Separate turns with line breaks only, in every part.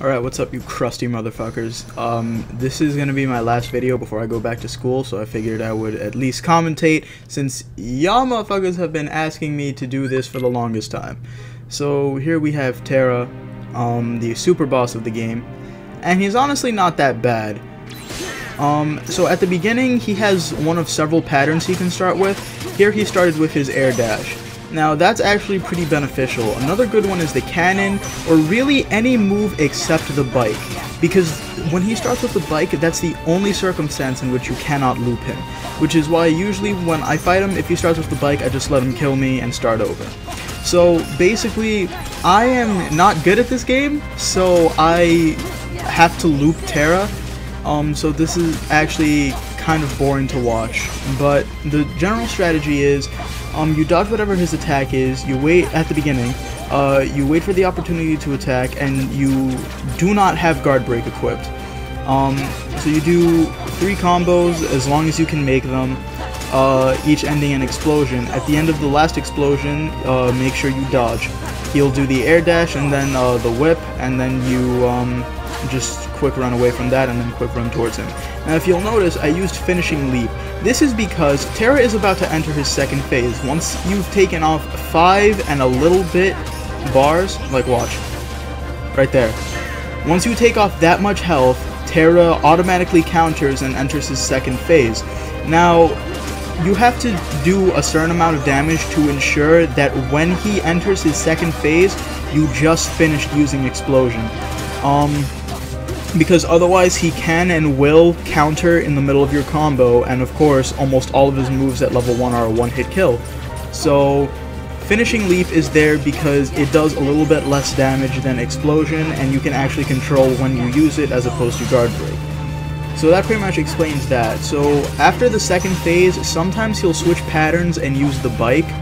Alright, what's up you crusty motherfuckers? This is gonna be my last video before I go back to school, so I figured I would at least commentate since y'all motherfuckers have been asking me to do this for the longest time. So here we have Terra, the super boss of the game, and he's honestly not that bad. So at the beginning he has one of several patterns he can start with. Here he started with his air dash. Now that's actually pretty beneficial. Another good one is the cannon, or really any move except the bike, because when he starts with the bike, that's the only circumstance in which you cannot loop him, which is why usually when I fight him, if he starts with the bike, I just let him kill me and start over. So basically, I am not good at this game, so I have to loop Terra, so this is actually kind of boring to watch, but the general strategy is you dodge whatever his attack is, you wait at the beginning, you wait for the opportunity to attack, and you do not have guard break equipped. So you do 3 combos as long as you can make them, each ending in explosion. At the end of the last explosion, make sure you dodge. He'll do the air dash and then the whip, and then you just quick run away from that and then quick run towards him. Now if you'll notice, I used finishing leap. This is because Terra is about to enter his second phase. Once you've taken off 5 and a little bit bars, like watch, right there. Once you take off that much health, Terra automatically counters and enters his second phase. Now, you have to do a certain amount of damage to ensure that when he enters his second phase, you just finished using explosion. Because otherwise he can and will counter in the middle of your combo, and of course almost all of his moves at level 1 are a one-hit kill. So finishing leap is there because it does a little bit less damage than explosion, and you can actually control when you use it as opposed to guard break. So that pretty much explains that. So after the second phase, sometimes he'll switch patterns and use the bike,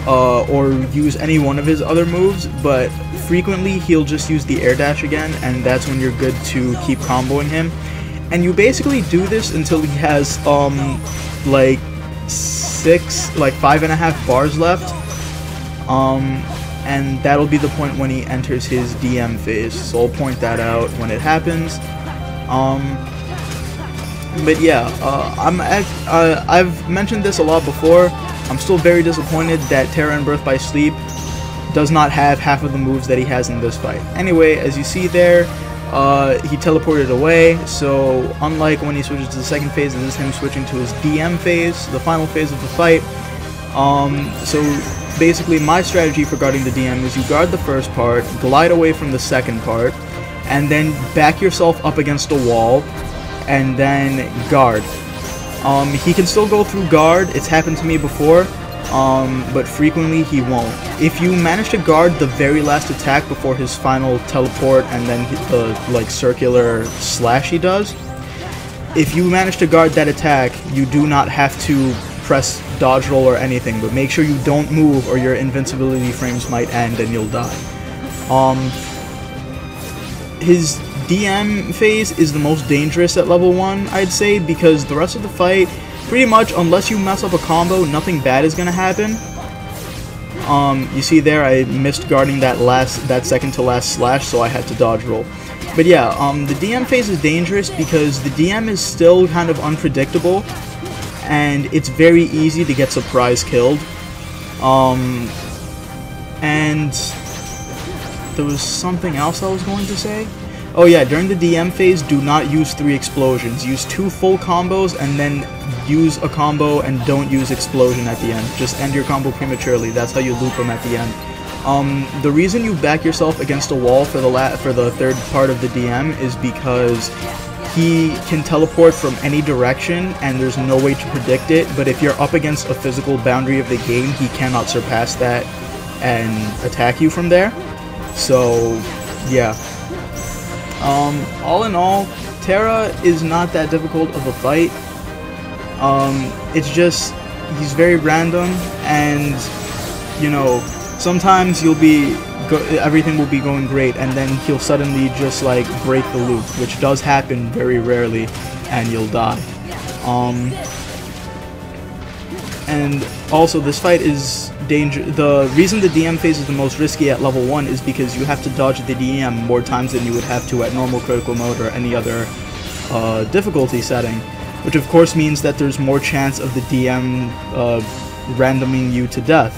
or use any one of his other moves, but frequently he'll just use the air dash again, and that's when you're good to keep comboing him. And you basically do this until he has like 5.5 bars left, and that'll be the point when he enters his DM phase. So I'll point that out when it happens. But yeah, I've mentioned this a lot before. I'm still very disappointed that Terra in Birth by Sleep does not have half of the moves that he has in this fight. Anyway, as you see there, he teleported away, so unlike when he switches to the second phase, this is him switching to his DM phase, the final phase of the fight. So basically my strategy for guarding the DM is you guard the first part, glide away from the second part, and then back yourself up against a wall, and then guard. He can still go through guard, it's happened to me before, but frequently he won't. If you manage to guard the very last attack before his final teleport and then the circular slash he does, if you manage to guard that attack, you do not have to press dodge roll or anything, but make sure you don't move or your invincibility frames might end and you'll die. His DM phase is the most dangerous at level 1, I'd say, because the rest of the fight, pretty much, unless you mess up a combo, nothing bad is gonna happen. You see there, I missed guarding that second to last slash, so I had to dodge roll. But yeah, the DM phase is dangerous because the DM is still kind of unpredictable, and it's very easy to get surprise killed. And there was something else I was going to say. Oh yeah, during the DM phase, do not use 3 explosions. Use 2 full combos and then use a combo and don't use explosion at the end. Just end your combo prematurely. That's how you loop them at the end. The reason you back yourself against a wall for the third part of the DM is because he can teleport from any direction and there's no way to predict it, but if you're up against a physical boundary of the game, he cannot surpass that and attack you from there. So yeah. All in all, Terra is not that difficult of a fight. It's just, he's very random, and, you know, sometimes everything will be going great, and then he'll suddenly just, like, break the loop, which does happen very rarely, and you'll die. And also, this fight is the reason the DM phase is the most risky at level 1 is because you have to dodge the DM more times than you would have to at normal critical mode or any other difficulty setting, which of course means that there's more chance of the DM randoming you to death.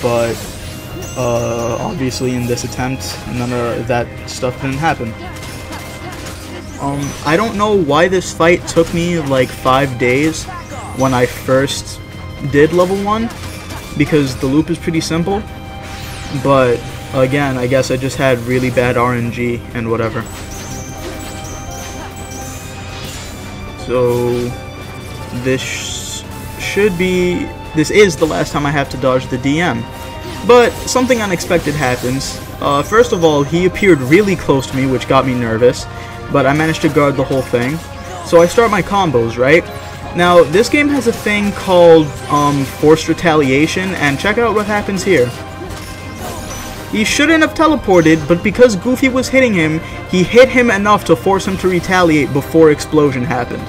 But obviously in this attempt, none of that stuff didn't happen. I don't know why this fight took me like 5 days when I first did level 1, because the loop is pretty simple, but again, I guess I just had really bad RNG and whatever. So this is the last time I have to dodge the DM, but something unexpected happens. First of all, he appeared really close to me, which got me nervous, but I managed to guard the whole thing. So I start my combos, right? Now, this game has a thing called forced retaliation, and check out what happens here. He shouldn't have teleported, but because Goofy was hitting him, he hit him enough to force him to retaliate before explosion happened.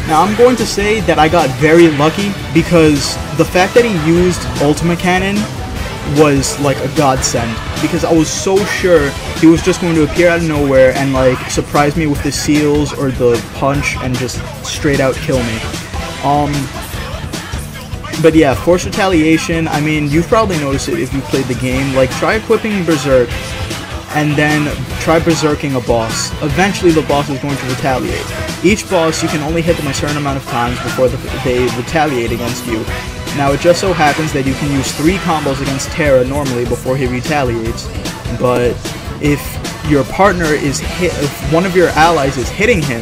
Now, I'm going to say that I got very lucky, because the fact that he used Ultimate Cannon was like a godsend, because I was so sure he was just going to appear out of nowhere and like surprise me with the seals or the punch and just straight out kill me. But yeah, Force Retaliation, I mean, you've probably noticed it if you played the game. Like, try equipping Berserk and then try berserking a boss. Eventually the boss is going to retaliate. Each boss, you can only hit them a certain amount of times before they retaliate against you. Now, it just so happens that you can use 3 combos against Terra normally before he retaliates, but if your partner is if one of your allies is hitting him,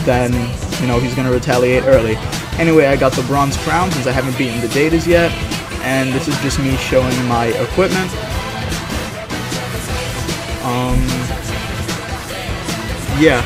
then, you know, he's going to retaliate early. Anyway, I got the Bronze Crown since I haven't beaten the Datas yet, and this is just me showing my equipment. Yeah.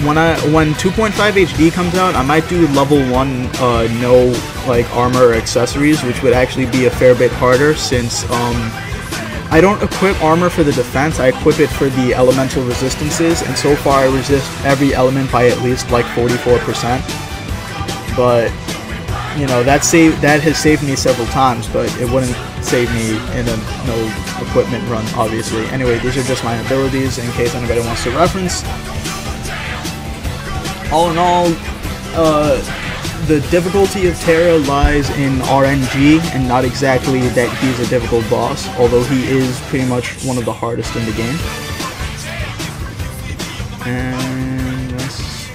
When 2.5 HD comes out, I might do level 1 no like armor or accessories, which would actually be a fair bit harder since I don't equip armor for the defense, I equip it for the elemental resistances, and so far I resist every element by at least like 44%. But you know, that has saved me several times, but it wouldn't save me in a no equipment run, obviously. Anyway, these are just my abilities in case anybody wants to reference. All in all, the difficulty of Terra lies in RNG and not exactly that he's a difficult boss, although he is pretty much one of the hardest in the game. And that's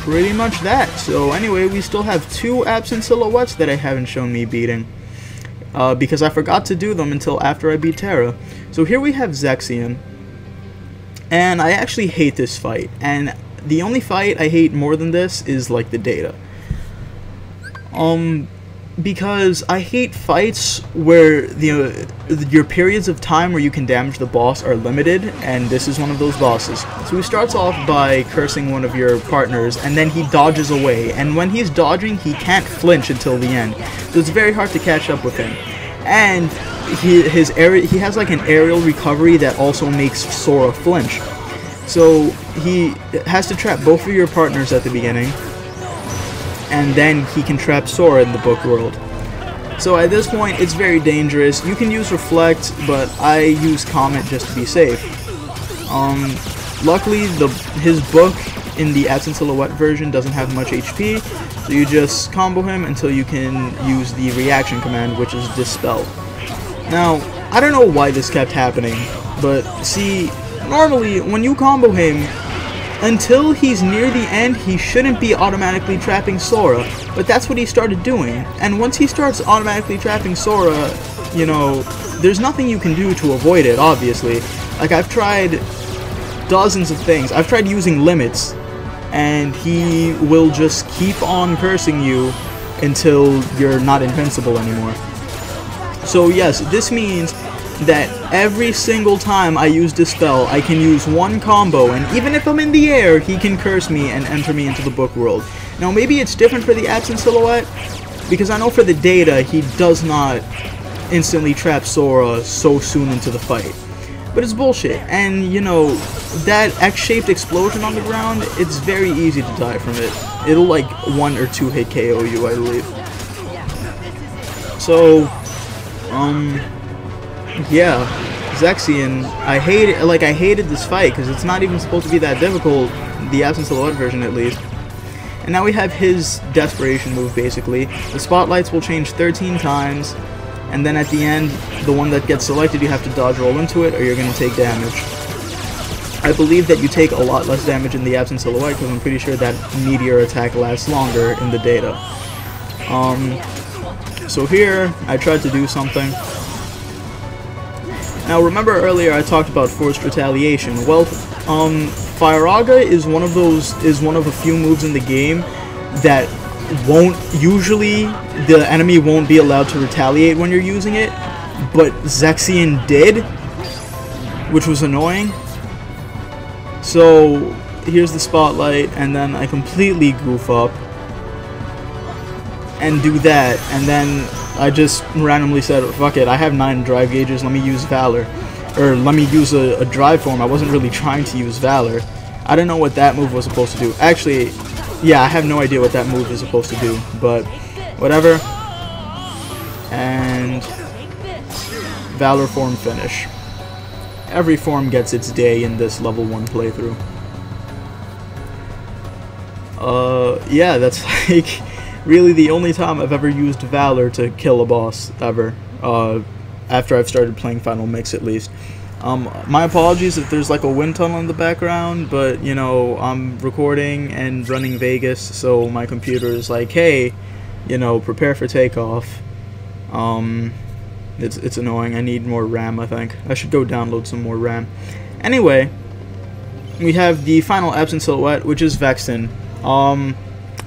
pretty much that. So anyway, we still have 2 absent silhouettes that I haven't shown me beating, because I forgot to do them until after I beat Terra. So here we have Zexion, and I actually hate this fight, and the only fight I hate more than this is like the data. Because I hate fights where your periods of time where you can damage the boss are limited, and this is one of those bosses. So he starts off by cursing one of your partners, and then he dodges away, and when he's dodging, he can't flinch until the end. So it's very hard to catch up with him. And he has like an aerial recovery that also makes Sora flinch. So he has to trap both of your partners at the beginning, and then he can trap Sora in the book world. So at this point, it's very dangerous. You can use Reflect, but I use Comet just to be safe. Luckily, his book in the Absent Silhouette version doesn't have much HP, so you just combo him until you can use the reaction command, which is Dispel. Now, I don't know why this kept happening, but see, normally when you combo him, until he's near the end, he shouldn't be automatically trapping Sora, but that's what he started doing. And once he starts automatically trapping Sora, you know, there's nothing you can do to avoid it, obviously. Like, I've tried dozens of things. I've tried using limits, and he will just keep on cursing you until you're not invincible anymore. So yes, this means that every single time I use this spell, I can use one combo, and even if I'm in the air, he can curse me and enter me into the book world. Now, maybe it's different for the absent silhouette, because I know for the data, he does not instantly trap Sora so soon into the fight. But it's bullshit, and you know, that X-shaped explosion on the ground, it's very easy to die from it. It'll like 1 or 2 hit KO you, I believe. So, yeah, Zexion, I hated this fight, because it's not even supposed to be that difficult, the absent silhouette version at least. And now we have his desperation move, basically. The spotlights will change 13 times, and then at the end, the one that gets selected, you have to dodge roll into it, or you're going to take damage. I believe that you take a lot less damage in the absent silhouette, because I'm pretty sure that meteor attack lasts longer in the data. So here, I tried to do something. Now remember earlier I talked about forced retaliation. Well, Firaga is one of a few moves in the game that the enemy won't be allowed to retaliate when you're using it, but Zexion did, which was annoying. So here's the spotlight, and then I completely goof up and do that, and then I just randomly said, fuck it, I have 9 drive gauges, let me use Valor. Or let me use a drive form. I wasn't really trying to use Valor. I didn't know what that move was supposed to do. Actually, yeah, I have no idea what that move is supposed to do, but whatever. And Valor form finish. Every form gets its day in this level 1 playthrough. Yeah, that's like really the only time I've ever used Valor to kill a boss ever. After I've started playing Final Mix, at least. My apologies if there's like a wind tunnel in the background, but you know, I'm recording and running Vegas, so my computer is like, hey, you know, prepare for takeoff. It's annoying. I need more RAM, I think. I should go download some more RAM. Anyway, we have the final absent silhouette, which is Vexen.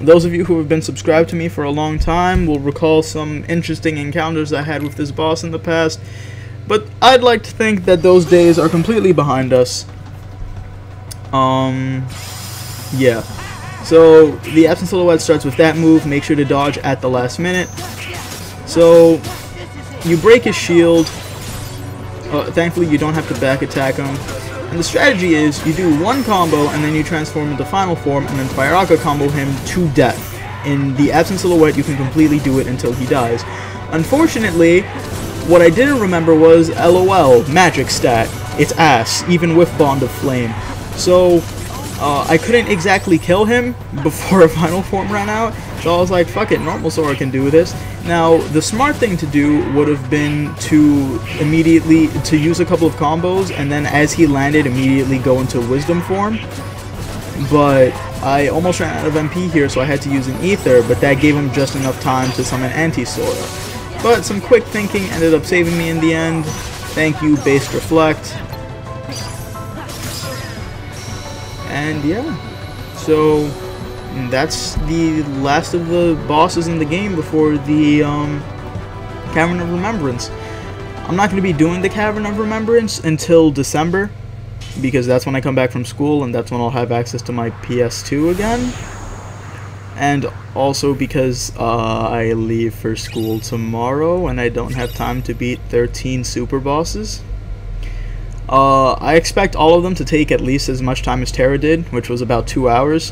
Those of you who have been subscribed to me for a long time will recall some interesting encounters I had with this boss in the past, but I'd like to think that those days are completely behind us. Yeah. So, the absent silhouette starts with that move, make sure to dodge at the last minute. So, you break his shield, thankfully you don't have to back attack him. And the strategy is, you do one combo, and then you transform into final form, and then Firaga combo him to death. In the absent silhouette, you can completely do it until he dies. Unfortunately, what I didn't remember was LOL, magic stat. It's ass, even with Bond of Flame. So, I couldn't exactly kill him before a final form ran out, so I was like, fuck it, normal Sora can do this. Now, the smart thing to do would have been to use a couple of combos, and then as he landed, immediately go into Wisdom form. But I almost ran out of MP here, so I had to use an Ether, but that gave him just enough time to summon Anti-Sora. But some quick thinking ended up saving me in the end. Thank you, Based Reflect. And yeah, so that's the last of the bosses in the game before the Cavern of Remembrance. I'm not going to be doing the Cavern of Remembrance until December, because that's when I come back from school, and that's when I'll have access to my PS2 again. And also because I leave for school tomorrow, and I don't have time to beat 13 super bosses. I expect all of them to take at least as much time as Terra did, which was about 2 hours.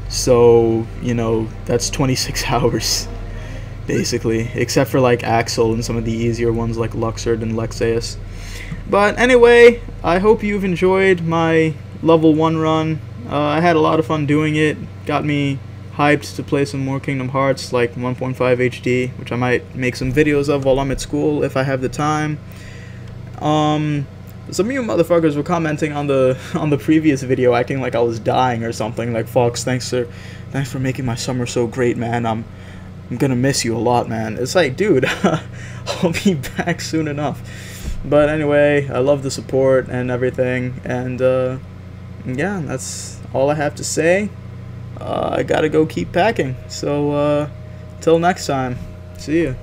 So, you know, that's 26 hours, basically. Except for, like, Axel and some of the easier ones like Luxord and Lexaeus. But anyway, I hope you've enjoyed my level 1 run. I had a lot of fun doing it. Got me hyped to play some more Kingdom Hearts, like 1.5 HD, which I might make some videos of while I'm at school if I have the time. Some of you motherfuckers were commenting on the previous video, acting like I was dying or something. Like, Fox, thanks for making my summer so great, man. I'm gonna miss you a lot, man. It's like, dude, I'll be back soon enough. But anyway, I love the support and everything, and yeah, that's all I have to say. I gotta go keep packing. So till next time, see ya.